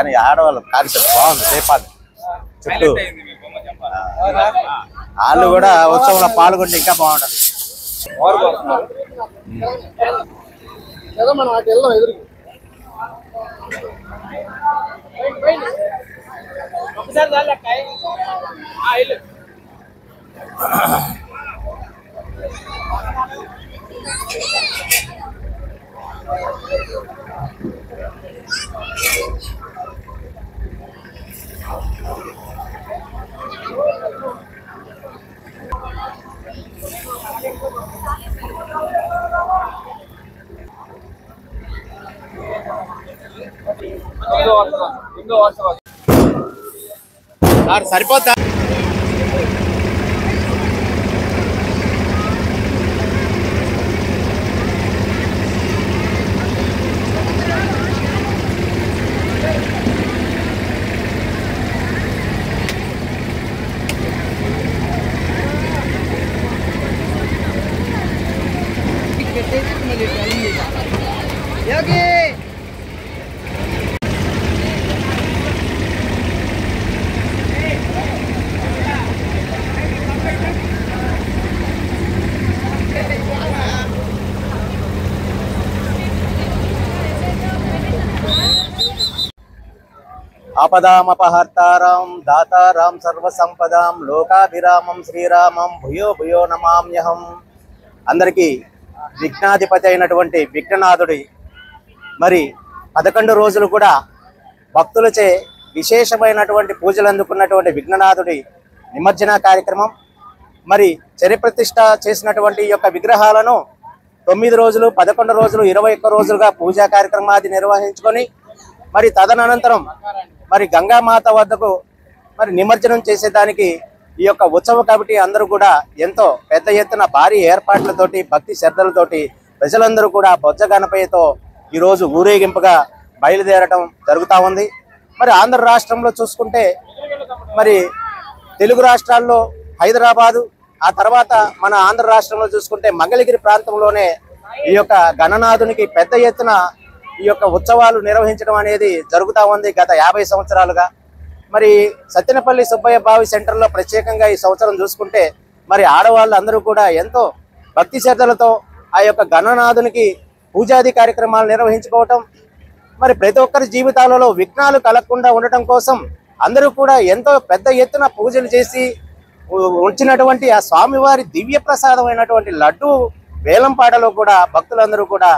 కానీ ఆడవాళ్ళ కాన్సెప్ట్ బాగుంది. దీపాలు చుట్టూ వాళ్ళు కూడా ఉత్సవంలో పాల్గొంటే ఇంకా బాగుంటది. మనం అటు వెళ్దాం ఎదురుకి. సరిపోతా ఆపదామపహర్తారం దాతారం సర్వసంపదాం లోకాభిరామం శ్రీరామం భూయో భూయో నమామ్యహం. అందరికీ విఘ్నాధిపతి అయినటువంటి విఘ్ననాథుడి మరి 11 రోజులు కూడా భక్తులచే విశేషమైనటువంటి పూజలు అందుకున్నటువంటి విఘ్ననాథుడి నిమజ్జన కార్యక్రమం. మరి చరిప్రతిష్ఠ చేసినటువంటి ఈ యొక్క విగ్రహాలను 9 రోజులు 11 రోజులు 21 రోజులుగా పూజా కార్యక్రమాది నిర్వహించుకొని మరి తదనంతరం మరి గంగామాత వద్దకు మరి నిమజ్జనం చేసేదానికి ఈ యొక్క ఉత్సవ కమిటీ అందరూ కూడా ఎంతో పెద్ద ఎత్తున భారీ ఏర్పాట్లతోటి భక్తి శ్రద్ధలతోటి ప్రజలందరూ కూడా బొజ్జ గణపయ్యతో ఈరోజు ఊరేగింపుగా బయలుదేరటం జరుగుతూ ఉంది. మరి ఆంధ్ర రాష్ట్రంలో చూసుకుంటే మరి తెలుగు రాష్ట్రాల్లో హైదరాబాదు, ఆ తర్వాత మన ఆంధ్ర రాష్ట్రంలో చూసుకుంటే మంగళగిరి ప్రాంతంలోనే ఈ యొక్క గణనాథునికి పెద్ద ఎత్తున ఈ యొక్క ఉత్సవాలు నిర్వహించడం అనేది జరుగుతూ ఉంది గత 50 సంవత్సరాలుగా. మరి సత్తెనపల్లి సుబ్బయ్య బావి సెంటర్లో ప్రత్యేకంగా ఈ సంవత్సరం చూసుకుంటే మరి ఆడవాళ్ళు అందరూ కూడా ఎంతో భక్తి శ్రద్ధలతో ఆ యొక్క గణనాథునికి పూజాది కార్యక్రమాలు నిర్వహించుకోవటం, మరి ప్రతి ఒక్కరి జీవితాలలో విఘ్నాలు కలగకుండా ఉండటం కోసం అందరూ కూడా ఎంతో పెద్ద ఎత్తున పూజలు చేసి ఉంచినటువంటి ఆ స్వామివారి దివ్య ప్రసాదమైనటువంటి లడ్డు వేలంపాటలో కూడా భక్తులందరూ కూడా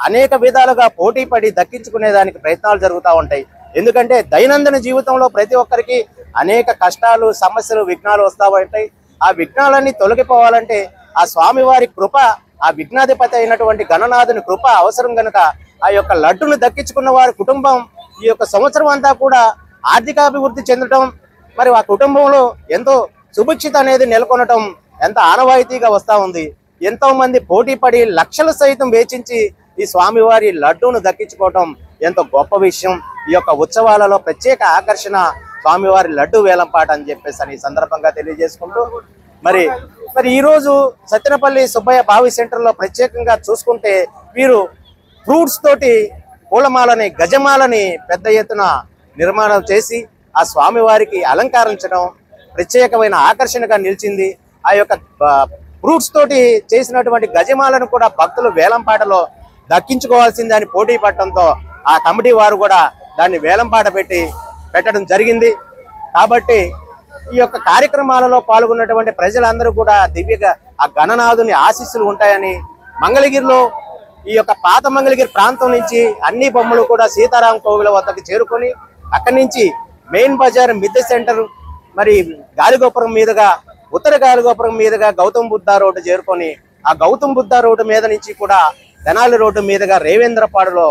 అనేక విధాలుగా పోటీ పడి దక్కించుకునేదానికి ప్రయత్నాలు జరుగుతూ ఉంటాయి. ఎందుకంటే దైనందిన జీవితంలో ప్రతి ఒక్కరికి అనేక కష్టాలు, సమస్యలు, విఘ్నాలు వస్తూ ఉంటాయి. ఆ విఘ్నాలన్నీ తొలగిపోవాలంటే ఆ స్వామివారి కృప, ఆ విఘ్నాధిపతి అయినటువంటి గణనాథుని కృప అవసరం గనుక ఆ యొక్క లడ్డును దక్కించుకున్న వారి కుటుంబం ఈ యొక్క సంవత్సరం అంతా కూడా ఆర్థికాభివృద్ధి చెందటం, మరి ఆ కుటుంబంలో ఎంతో సుభిక్షిత అనేది నెలకొనటం ఎంత ఆనవాయితీగా వస్తూ ఉంది. ఎంతో మంది పోటీ పడి లక్షలు సైతం వేచించి ఈ స్వామివారి లడ్డూను దక్కించుకోవటం ఎంతో గొప్ప విషయం. ఈ యొక్క ఉత్సవాలలో ప్రత్యేక ఆకర్షణ స్వామివారి లడ్డు వేలంపాట అని చెప్పేసి ఈ సందర్భంగా తెలియజేసుకుంటూ మరి ఈరోజు సత్తెనపల్లి సుబ్బయ్య బావి సెంటర్లో ప్రత్యేకంగా చూసుకుంటే వీరు ఫ్రూట్స్ తోటి పూలమాలని, గజమాలని పెద్ద ఎత్తున నిర్మాణం చేసి ఆ స్వామివారికి అలంకరించడం ప్రత్యేకమైన ఆకర్షణగా నిలిచింది. ఆ యొక్క ఫ్రూట్స్ తోటి చేసినటువంటి గజమాలను కూడా భక్తులు వేలంపాటలో దక్కించుకోవాల్సిందని పోటీ పడటంతో ఆ కమిటీ వారు కూడా దాన్ని వేలంపాట పెట్టడం జరిగింది. కాబట్టి ఈ యొక్క కార్యక్రమాలలో పాల్గొన్నటువంటి ప్రజలందరూ కూడా దివ్యగా ఆ గణనాథుని ఆశీస్సులు ఉంటాయని మంగళగిరిలో ఈ యొక్క పాత మంగళగిరి ప్రాంతం నుంచి అన్ని బొమ్మలు కూడా సీతారాం కోవిల వద్దకు చేరుకొని అక్కడి నుంచి మెయిన్ బజార్ మిద్దె సెంటర్ మరి గాలిగోపురం మీదుగా ఉత్తర గాలిగోపురం మీదుగా గౌతమ్ బుద్ధ రోడ్డు చేరుకొని ఆ గౌతమ్ బుద్ధ రోడ్డు మీద నుంచి కూడా తెనాలి రోడ్డు మీదుగా రేవేంద్రపాడులో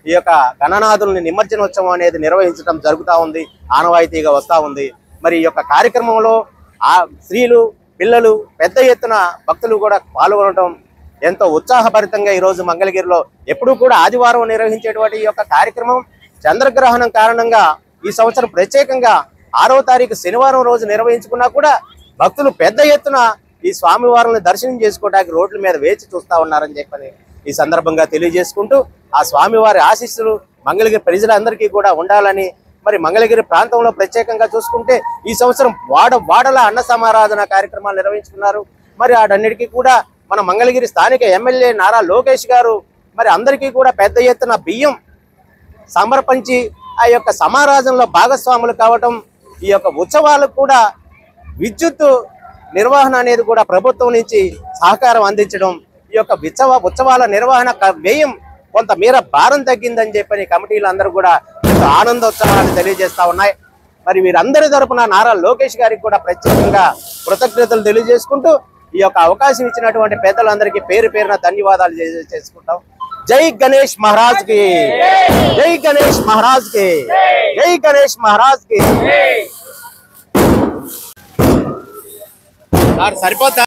ఈ యొక్క గణనాథుల్ని నిమజ్జనోత్సవం అనేది నిర్వహించడం జరుగుతూ ఉంది, ఆనవాయితీగా వస్తూ ఉంది. మరి ఈ యొక్క కార్యక్రమంలో ఆ స్త్రీలు, పిల్లలు పెద్ద ఎత్తున భక్తులు కూడా పాల్గొనడం ఎంతో ఉత్సాహభరితంగా ఈరోజు మంగళగిరిలో ఎప్పుడూ కూడా ఆదివారం నిర్వహించేటువంటి ఈ యొక్క కార్యక్రమం చంద్రగ్రహణం కారణంగా ఈ సంవత్సరం ప్రత్యేకంగా 6వ తారీఖు శనివారం రోజు నిర్వహించుకున్నా కూడా భక్తులు పెద్ద ఎత్తున ఈ స్వామివారిని దర్శనం చేసుకోవడానికి రోడ్ల మీద వేచి చూస్తా ఉన్నారని చెప్పని ఈ సందర్భంగా తెలియజేసుకుంటూ ఆ స్వామివారి ఆశీస్సులు మంగళగిరి ప్రజలందరికీ కూడా ఉండాలని, మరి మంగళగిరి ప్రాంతంలో ప్రత్యేకంగా చూసుకుంటే ఈ సంవత్సరం వాడల అన్న సమారాధన కార్యక్రమాలు నిర్వహించుకున్నారు. మరి వాటన్నిటికీ కూడా మన మంగళగిరి స్థానిక ఎమ్మెల్యే నారా లోకేష్ గారు మరి అందరికీ కూడా పెద్ద ఎత్తున బియ్యం సమర్పించి ఆ యొక్క సమారాధనలో భాగస్వాములు కావటం, ఈ యొక్క ఉత్సవాలకు కూడా విద్యుత్ నిర్వహణ అనేది కూడా ప్రభుత్వం నుంచి సహకారం అందించడం, ఈ యొక్క ఉత్సవాల నిర్వహణ వ్యయం కొంతమేర భారం తగ్గిందని చెప్పని కమిటీలు అందరూ కూడా ఎంతో ఆనందోత్సవాలు తెలియజేస్తా ఉన్నాయి. మరి వీరందరి తరపున నారా లోకేష్ గారికి కూడా ప్రత్యేకంగా కృతజ్ఞతలు తెలియజేసుకుంటూ ఈ యొక్క అవకాశం ఇచ్చినటువంటి పెద్దలందరికీ పేరు పేరున ధన్యవాదాలు చేసుకుంటాం. జై గణేష్ మహారాజ్ కి, జై గణేష్ మహారాజ్ కి, జై గణేష్ మహారాజ్ కి. సరిపోతా.